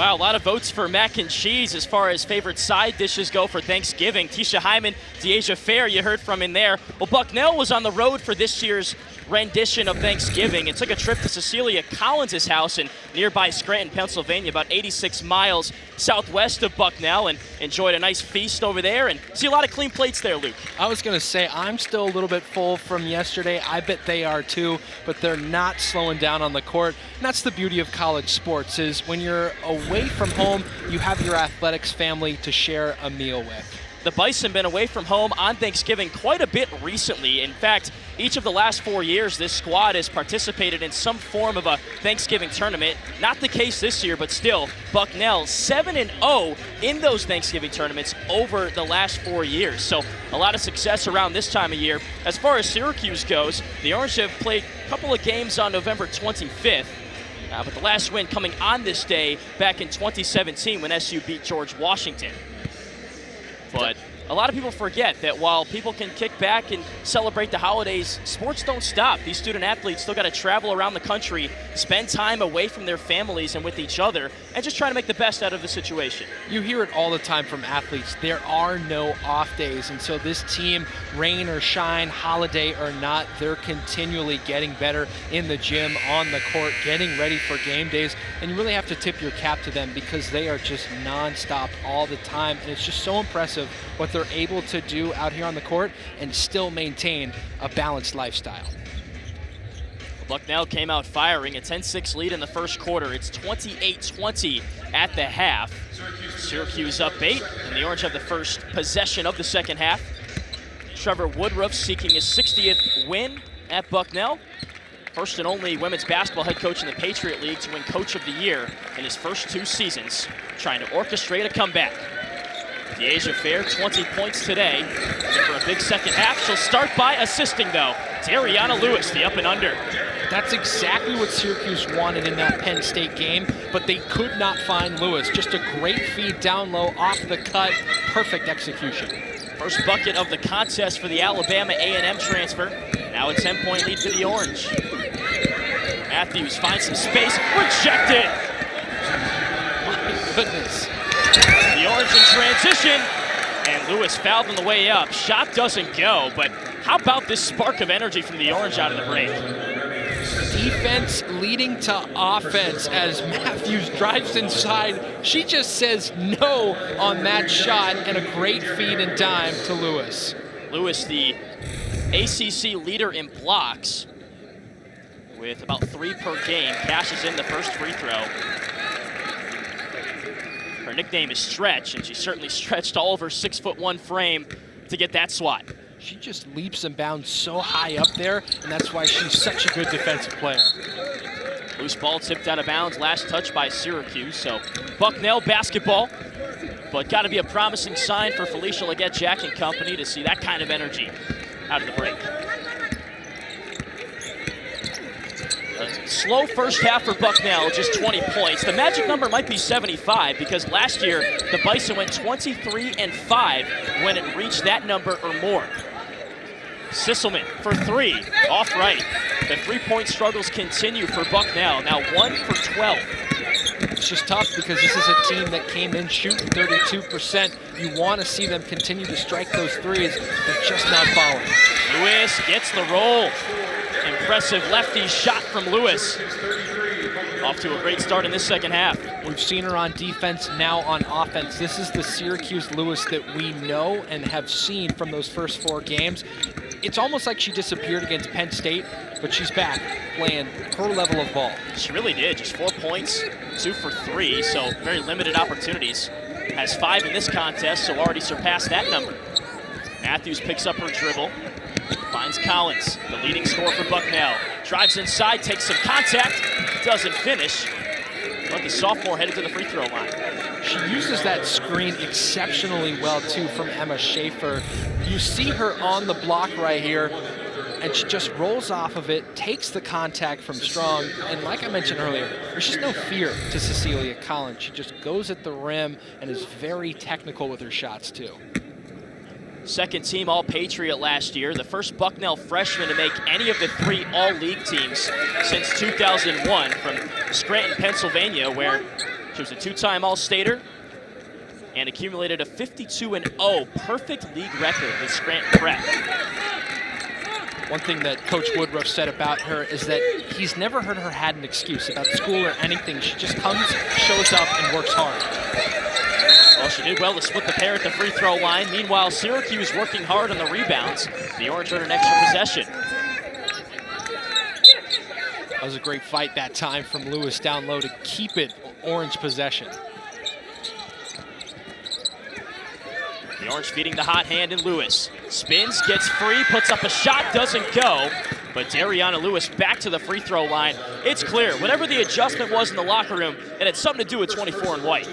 Wow, a lot of votes for mac and cheese as far as favorite side dishes go for Thanksgiving. Tisha Hyman, Deasia Fair, you heard from in there. Well, Bucknell was on the road for this year's rendition of Thanksgiving and took a trip to Cecilia Collins' house in nearby Scranton, Pennsylvania, about 86 miles southwest of Bucknell, and enjoyed a nice feast over there and see a lot of clean plates there, Luke. I was going to say, I'm still a little bit full from yesterday. I bet they are too, but they're not slowing down on the court. And that's the beauty of college sports, is when you're away from home, you have your athletics family to share a meal with. The Bison been away from home on Thanksgiving quite a bit recently. In fact, each of the last 4 years, this squad has participated in some form of a Thanksgiving tournament. Not the case this year, but still, Bucknell 7-0 in those Thanksgiving tournaments over the last 4 years. So a lot of success around this time of year. As far as Syracuse goes, the Orange have played a couple of games on November 25th. But the last win coming on this day back in 2017 when SU beat George Washington. But a lot of people forget that while people can kick back and celebrate the holidays, sports don't stop. These student athletes still got to travel around the country, spend time away from their families and with each other, and just try to make the best out of the situation. You hear it all the time from athletes. There are no off days, and so this team, rain or shine, holiday or not, they're continually getting better in the gym, on the court, getting ready for game days, and you really have to tip your cap to them because they are just nonstop all the time, and it's just so impressive what they're able to do out here on the court and still maintain a balanced lifestyle. Bucknell came out firing, a 10-6 lead in the first quarter. It's 28-20 at the half. Syracuse up 8, and the Orange have the first possession of the second half. Trevor Woodruff seeking his 60th win at Bucknell. First and only women's basketball head coach in the Patriot League to win Coach of the Year in his first 2 seasons, trying to orchestrate a comeback. Deasia Fair, 20 points today. Looking for a big second half. She'll start by assisting, though. Dariana Lewis, the up and under. That's exactly what Syracuse wanted in that Penn State game, but they could not find Lewis. Just a great feed down low, off the cut, perfect execution. First bucket of the contest for the Alabama A&M transfer. Now a 10-point lead for the Orange. Matthews finds some space, rejected. My goodness. The Orange in transition, and Lewis fouled on the way up. Shot doesn't go, but how about this spark of energy from the Orange out of the break? Defense leading to offense as Matthews drives inside. She just says no on that shot, and a great feed and dime to Lewis. Lewis, the ACC leader in blocks, with about 3 per game, cashes in the first free throw. Her nickname is Stretch, and she certainly stretched all of her 6'1" frame to get that swat. She just leaps and bounds so high up there, and that's why she's such a good defensive player. Loose ball tipped out of bounds, last touch by Syracuse, so Bucknell basketball, but got to be a promising sign for Felicia Leggett-Jack and company to see that kind of energy out of the break. A slow first half for Bucknell, just 20 points. The magic number might be 75 because last year the Bison went 23-5 when it reached that number or more. Sisselman for 3, off right. The 3-point struggles continue for Bucknell, now 1 for 12. It's just tough because this is a team that came in shooting 32%. You want to see them continue to strike those threes. They're just not following. Lewis gets the roll. Impressive lefty shot from Lewis. Off to a great start in this second half. We've seen her on defense, now on offense. This is the Syracuse Lewis that we know and have seen from those first 4 games. It's almost like she disappeared against Penn State, but she's back playing her level of ball. She really did, just 4 points, 2 for 3, so very limited opportunities. Has 5 in this contest, so already surpassed that number. Matthews picks up her dribble, finds Collins, the leading scorer for Bucknell. Drives inside, takes some contact, doesn't finish, but the sophomore headed to the free throw line. She uses that screen exceptionally well, too, from Emma Schaefer. You see her on the block right here, and she just rolls off of it, takes the contact from Strong, and like I mentioned earlier, there's just no fear to Cecilia Collins. She just goes at the rim and is very technical with her shots, too. Second team All-Patriot last year, the first Bucknell freshman to make any of the 3 All-League teams since 2001 from Scranton, Pennsylvania, where who's a two-time All-Stater and accumulated a 52-0 perfect league record with Scranton Prep. One thing that Coach Woodruff said about her is that he's never heard her had an excuse about school or anything. She just comes, shows up, and works hard. Well, she did well to split the pair at the free throw line. Meanwhile, Syracuse working hard on the rebounds. The Orange earned an extra possession. That was a great fight that time from Lewis down low to keep it Orange possession. The Orange feeding the hot hand in Lewis. Spins, gets free, puts up a shot, doesn't go. But Dariana Lewis back to the free throw line. It's clear, whatever the adjustment was in the locker room, it had something to do with 24 and white.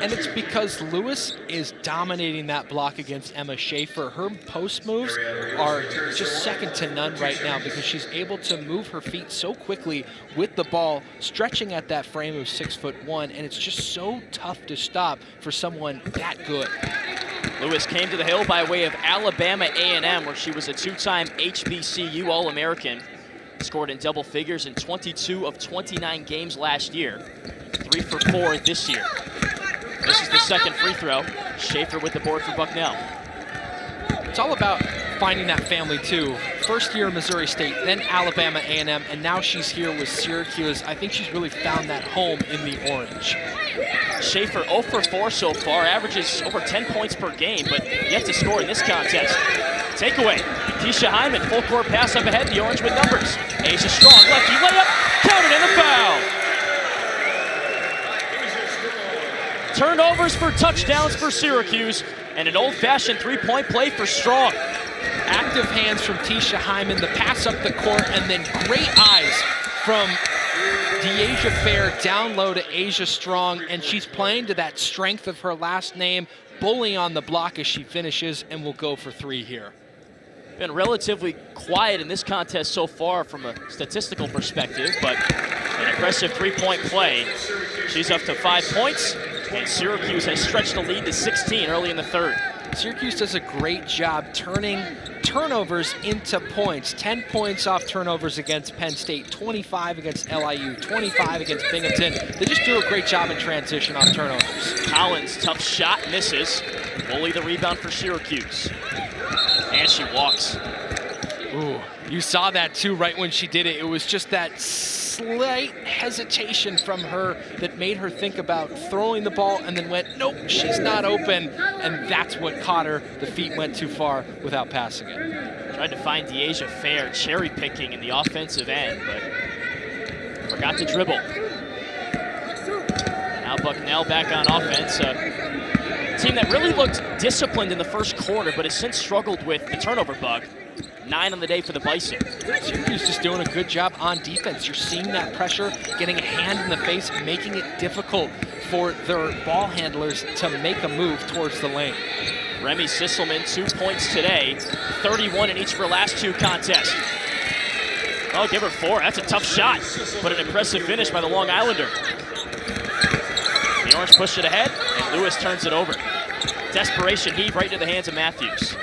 And it's because Lewis is dominating that block against Emma Schaefer. Her post moves are just second to none right now because she's able to move her feet so quickly with the ball, stretching at that frame of 6'1", and it's just so tough to stop for someone that good. Lewis came to the Hill by way of Alabama A&M, where she was a two-time HBCU All-American. Scored in double figures in 22 of 29 games last year. 3 for 4 this year. This is the second free throw. Schaefer with the board for Bucknell. It's all about finding that family too. First year Missouri State, then Alabama A&M, and now she's here with Syracuse. I think she's really found that home in the Orange. Schaefer 0 for 4 so far, averages over 10 points per game, but yet to score in this contest. Takeaway, Tisha Hyman, full court pass up ahead, the Orange with numbers. Asia Strong, lefty layup, counted and a foul. Turnovers for touchdowns for Syracuse, and an old-fashioned three-point play for Strong. Active hands from Tisha Hyman, the pass up the court, and then great eyes from Deasia Fair down low to Asia Strong, and she's playing to that strength of her last name, bullying on the block as she finishes, and will go for 3 here. Been relatively quiet in this contest so far from a statistical perspective, but an impressive three-point play. She's up to 5 points, and Syracuse has stretched the lead to 16 early in the third. Syracuse does a great job turning turnovers into points. 10 points off turnovers against Penn State, 25 against LIU, 25 against Binghamton. They just do a great job in transition on turnovers. Collins, tough shot, misses. Woolley the rebound for Syracuse. And she walks. Ooh, you saw that too right when she did it. It was just that slight hesitation from her that made her think about throwing the ball and then went, nope, she's not open. And that's what caught her. The feet went too far without passing it. Tried to find Deasia Fair cherry picking in the offensive end, but forgot to dribble. Now Bucknell back on offense. A team that really looked disciplined in the first quarter, but has since struggled with the turnover bug. 9 on the day for the Bison. Syracuse just doing a good job on defense. You're seeing that pressure, getting a hand in the face, making it difficult for their ball handlers to make a move towards the lane. Remy Sisselman, 2 points today, 31 in each of her last 2 contests. Oh, give her 4. That's a tough shot, but an impressive finish by the Long Islander. The Orange pushed it ahead, and Lewis turns it over. Desperation heave right into the hands of Matthews.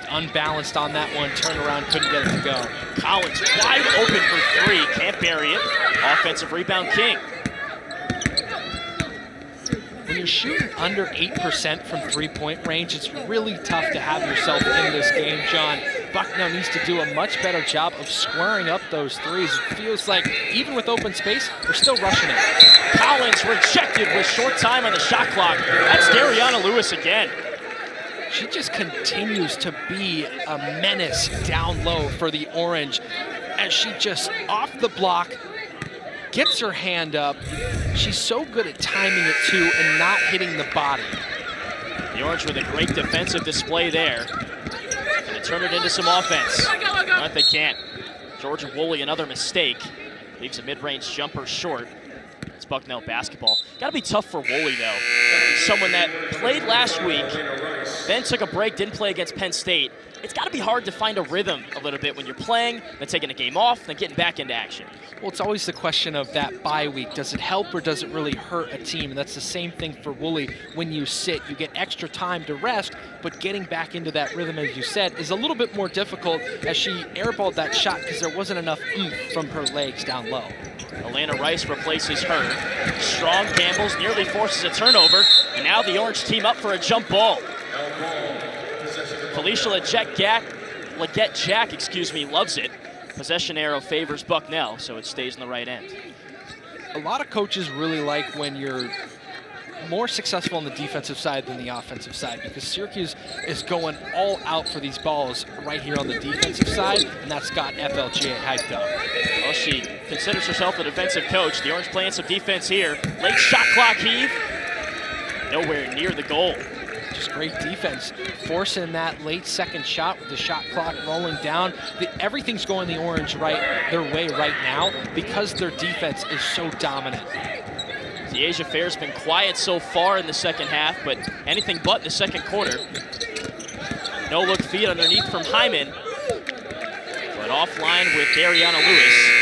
Unbalanced on that one, turned around, couldn't get it to go. Collins wide open for 3, can't bury it. Offensive rebound, King. When you're shooting under 8% from three-point range, it's really tough to have yourself in this game, John. Bucknell needs to do a much better job of squaring up those threes. It feels like even with open space, they're still rushing it. Collins rejected with short time on the shot clock. That's Dariana Lewis again. She just continues to be a menace down low for the Orange as she just off the block, gets her hand up. She's so good at timing it too and not hitting the body. The Orange with a great defensive display there. Gonna turn it into some offense. But they can't. Georgia Woolley, another mistake. Leaves a mid-range jumper short. It's Bucknell basketball. Gotta be tough for Woolley though. Someone that played last week, then took a break, didn't play against Penn State, it's got to be hard to find a rhythm a little bit when you're playing, then taking a game off, then getting back into action. Well, it's always the question of that bye week. Does it help or does it really hurt a team? And that's the same thing for Woolley. When you sit, you get extra time to rest, but getting back into that rhythm, as you said, is a little bit more difficult as she airballed that shot because there wasn't enough oomph from her legs down low. Elena Rice replaces her. Strong gambles, nearly forces a turnover, and now the Orange team up for a jump ball. Felicia Leggett-Jack, loves it. Possession arrow favors Bucknell, so it stays in the right end. A lot of coaches really like when you're more successful on the defensive side than the offensive side because Syracuse is going all out for these balls right here on the defensive side, and that's got FLGA hyped up. Well, she considers herself a defensive coach. The Orange playing some defense here. Late shot clock heave. Nowhere near the goal. Just great defense, forcing that late second shot with the shot clock rolling down. Everything's going the Orange their way right now because their defense is so dominant. DeAsia Fair's been quiet so far in the second half, but anything but in the second quarter. No-look feed underneath from Hyman, but offline with Dariana Lewis.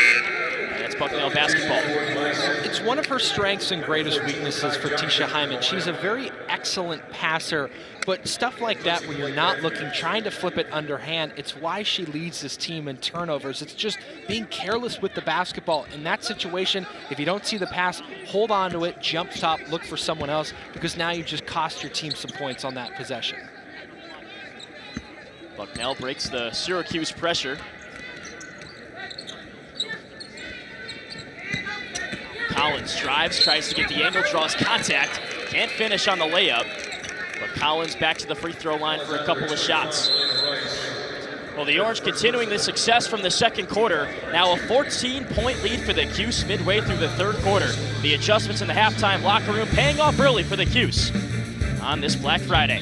That's Bucknell basketball. It's one of her strengths and greatest weaknesses for Tisha Hyman. She's a very excellent passer, but stuff like that where you're not looking, trying to flip it underhand, it's why she leads this team in turnovers. It's just being careless with the basketball. In that situation, if you don't see the pass, hold on to it, jump stop, look for someone else, because now you just cost your team some points on that possession. Bucknell breaks the Syracuse pressure. Collins drives, tries to get the angle, draws contact, can't finish on the layup, but Collins back to the free throw line for a couple of shots. Well, the Orange continuing the success from the second quarter. Now a 14-point lead for the Cuse midway through the third quarter. The adjustments in the halftime locker room paying off early for the Cuse on this Black Friday.